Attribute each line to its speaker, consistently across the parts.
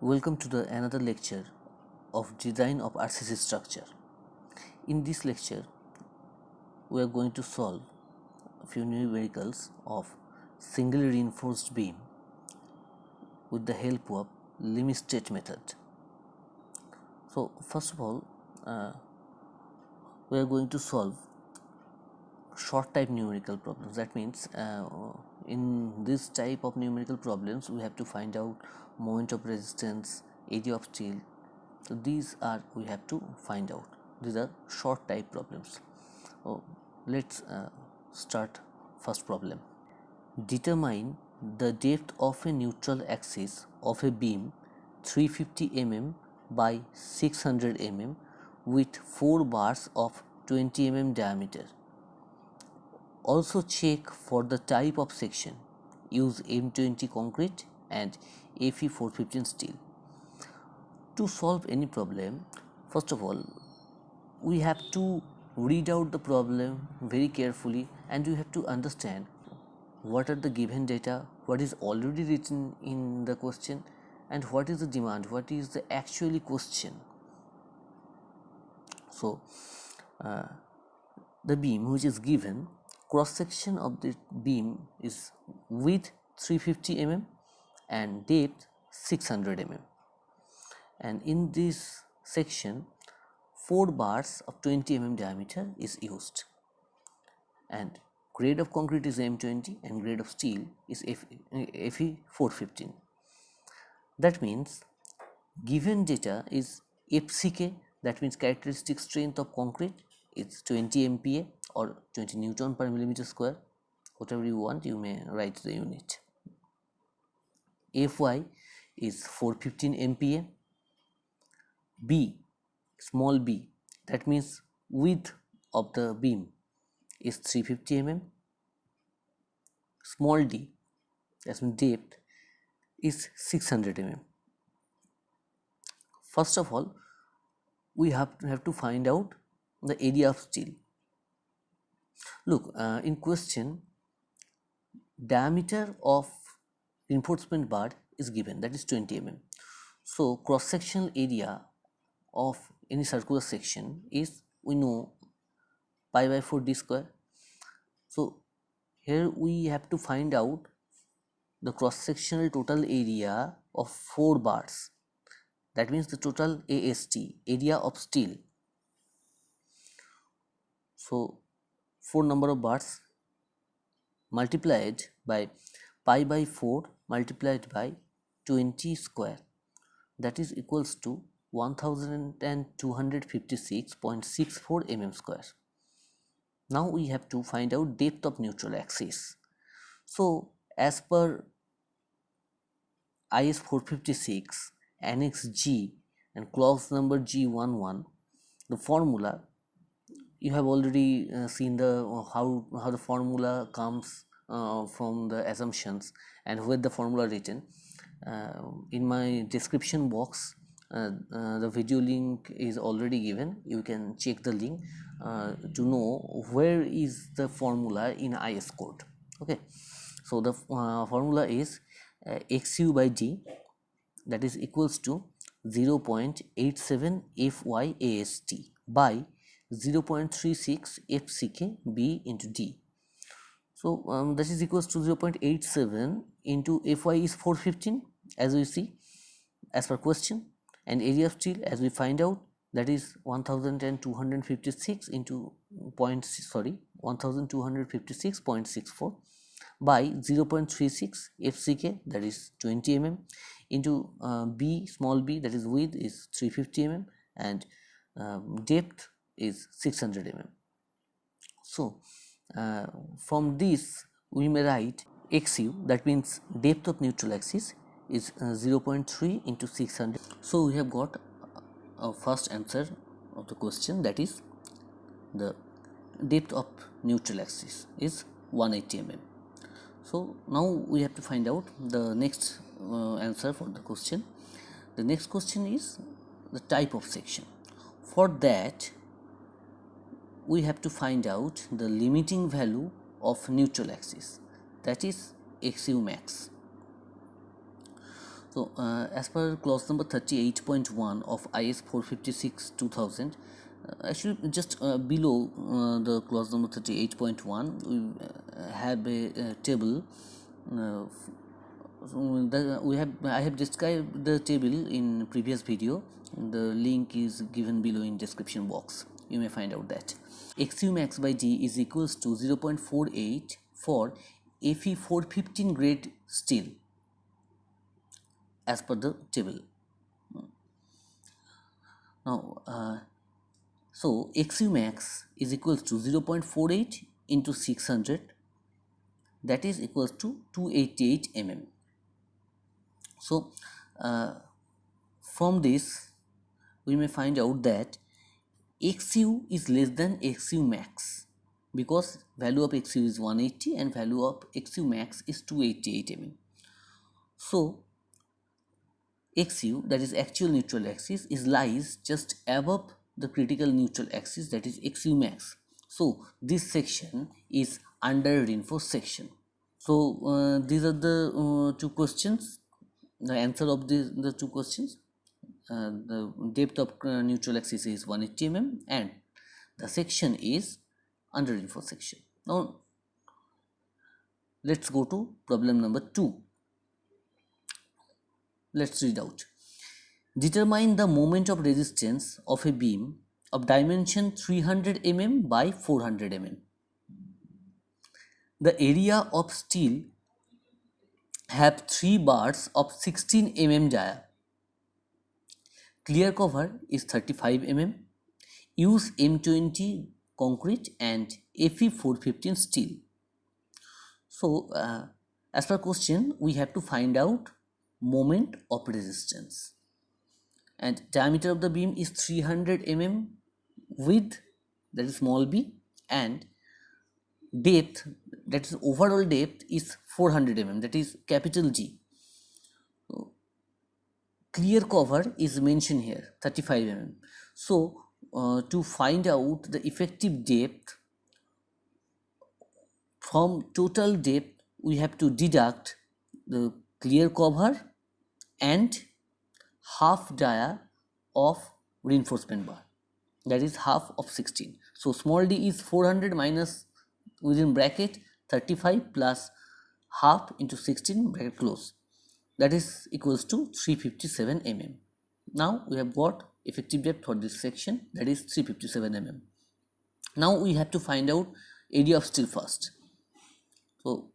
Speaker 1: Welcome to the another lecture of design of RCC structure. In this lecture, we are going to solve a few numericals of single reinforced beam with the help of limit state method. So first of all, we are going to solve short type numerical problems. That means in this type of numerical problems we have to find out moment of resistance, area of steel. So these are we have to find out. These are short type problems. So let's start first problem. Determine the depth of a neutral axis of a beam 350 mm by 600 mm with 4 bars of 20 mm diameter. Also check for the type of section. Use M20 concrete and Fe 415 steel. To solve any problem, first of all, we have to read out the problem very carefully and you have to understand what are the given data, what is already written in the question, and what is the demand, what is the actually question. So the beam which is given, cross section of the beam is width 350 mm and depth 600 mm, and in this section 4 bars of 20 mm diameter is used, and grade of concrete is M20 and grade of steel is Fe 415. That means given data is FCK, that means characteristic strength of concrete, is 20 MPa or 20 Newton per millimeter square. Whatever you want, you may write the unit. Fy is 415 MPa. B, small b, that means width of the beam is 350 mm. Small d, that means depth, is 600 mm. First of all, we have to find out the area of steel. Look, in question, diameter of reinforcement bar is given, that is 20 mm. So cross sectional area of any circular section is, we know, pi by 4 d square. So here we have to find out the cross sectional total area of 4 bars, that means the total AST, area of steel. So 4 number of bars multiplied by pi by 4 multiplied by 20 square, that is equals to 1256.64 mm square. Now we have to find out depth of neutral axis. So as per IS 456 Annex G and clause number G11, the formula you have already seen the how the formula comes from the assumptions and where the formula written. In my description box, the video link is already given. You can check the link to know where is the formula in IS code. Okay, so the formula is XU by D, that is equals to 0.87 FYAST by 0.36 FCK B into D. So that is equals to 0.87 into Fy is 415 as we see as per question, and area of steel as we find out, that is 1256 into 1256.64 by 0.36 FCK, that is 20 mm, into B, small b, that is width is 350 mm and depth is 600 mm. So from this we may write XU, that means depth of neutral axis, is 0.3 into 600. So we have got a first answer of the question, that is the depth of neutral axis is 180 mm. So now we have to find out the next answer for the question. The next question is the type of section. For that we have to find out the limiting value of neutral axis, that is XU max. So as per clause number 38.1 of IS 456 2000, actually just below the clause number 38.1 we have a table. I have described the table in previous video. The link is given below in description box. You may find out that XU max by D is equals to 0.48 for Fe 415 grade steel as per the table. Now so XU max is equals to 0.48 into 600, that is equals to 288 mm. So from this we may find out that XU is less than XU max because value of XU is 180 and value of XU max is 288 mm. So XU, that is actual neutral axis, is lies just above the critical neutral axis, that is XU max. So this section is under reinforced section. So these are the two questions, the answer of the two questions. The depth of neutral axis is 180 mm and the section is under reinforced section. Now let's go to problem number 2. Let's read out. Determine the moment of resistance of a beam of dimension 300 mm by 400 mm. The area of steel have 3 bars of 16 mm dia. Clear cover is 35 mm. Use M20 concrete and Fe 415 steel. So as per question, we have to find out moment of resistance, and diameter of the beam is 300 mm, width, that is small b, and depth, that is overall depth, is 400 mm, that is capital D. So, clear cover is mentioned here 35 mm. So to find out the effective depth from total depth, we have to deduct the clear cover and half dia of reinforcement bar, that is half of 16. So small d is 400 minus within bracket 35 plus half into 16 bracket close, that is equals to 357 mm. Now we have got effective depth for this section, that is 357 mm. Now we have to find out area of steel first. So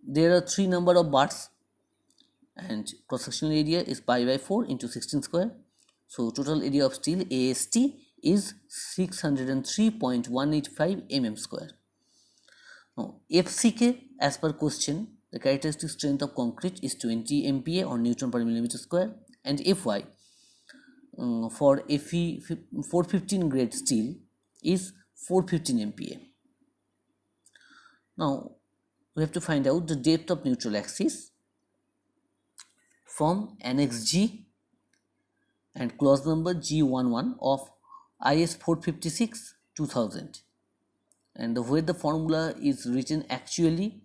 Speaker 1: there are 3 number of bars and cross sectional area is pi by 4 into 16 square. So total area of steel AST is 603.185 mm square. Now FCK, as per question, the characteristic strength of concrete is 20 MPa or Newton per millimeter square, and Fy for Fe 415 grade steel is 415 MPa. Now we have to find out the depth of neutral axis from Annex G and clause number G11 of IS 456 2000, and the way the formula is written actually,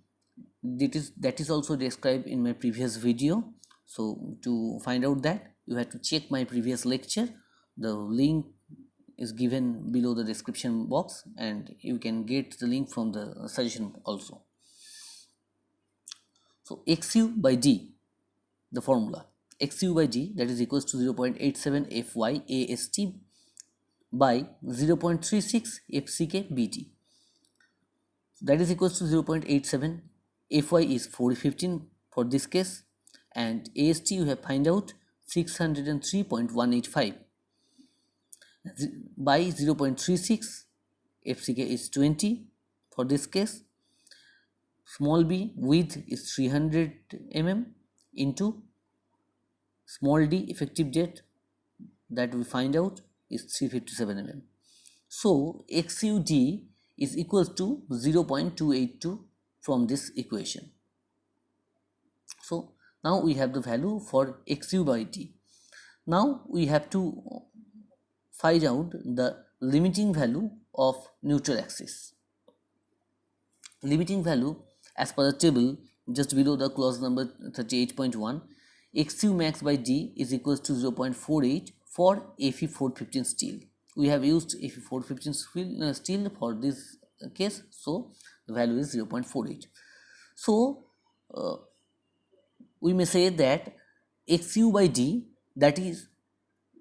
Speaker 1: that is also described in my previous video. So to find out that, you have to check my previous lecture. The link is given below the description box and you can get the link from the suggestion also. So XU by D, the formula XU by D, that is equals to 0.87 Fy AST by 0.36 FCK BT, that is equals to 0.87. Fy is 415 for this case, and AST you have find out 603.185 by 0.36. FCK is 20 for this case. Small b, width is 300 mm into small d, effective depth that we find out is 357 mm. So XUD is equals to 0.282 from this equation. So now we have the value for XU by D. Now we have to find out the limiting value of neutral axis. Limiting value as per the table just below the clause number 38.1, XU max by D is equals to 0.48 for Fe415 steel. We have used Fe415 steel for this case, so the value is 0.48. So we may say that XU by D, that is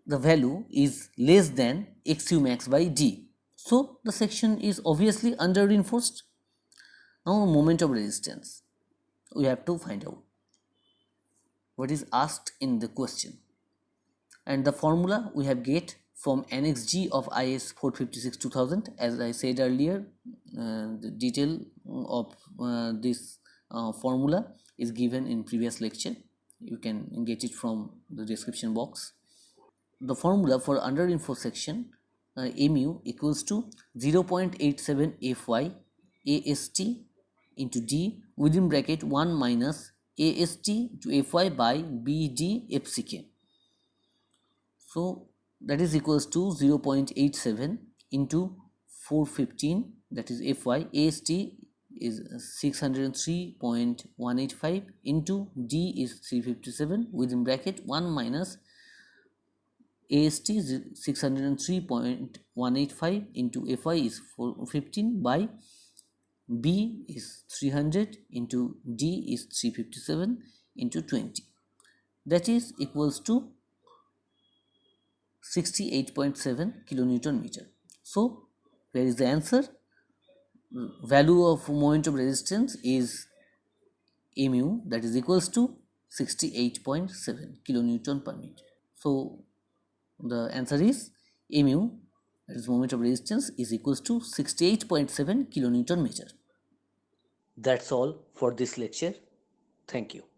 Speaker 1: the value is less than XU max by D. So the section is obviously under reinforced. Now moment of resistance, we have to find out what is asked in the question, and the formula we have get from Annex G of IS 456 2000. As I said earlier, the detail of this formula is given in previous lecture. You can get it from the description box. The formula for under info section, mu equals to 0.87 Fy AST into D within bracket 1 minus AST to Fy by BD FCK. So that is equals to 0.87 into 415, that is Fy. AST is 603.185 into D is 357 within bracket 1 minus AST is 603.185 into Fy is 415 by B is 300 into D is 357 into 20, that is equals to 68.7 kilonewton meter. So where is the answer? Value of moment of resistance is mu, that is equals to 68.7 kilonewton per meter. So the answer is mu, that is moment of resistance, is equals to 68.7 kilonewton meter. That's all for this lecture. Thank you.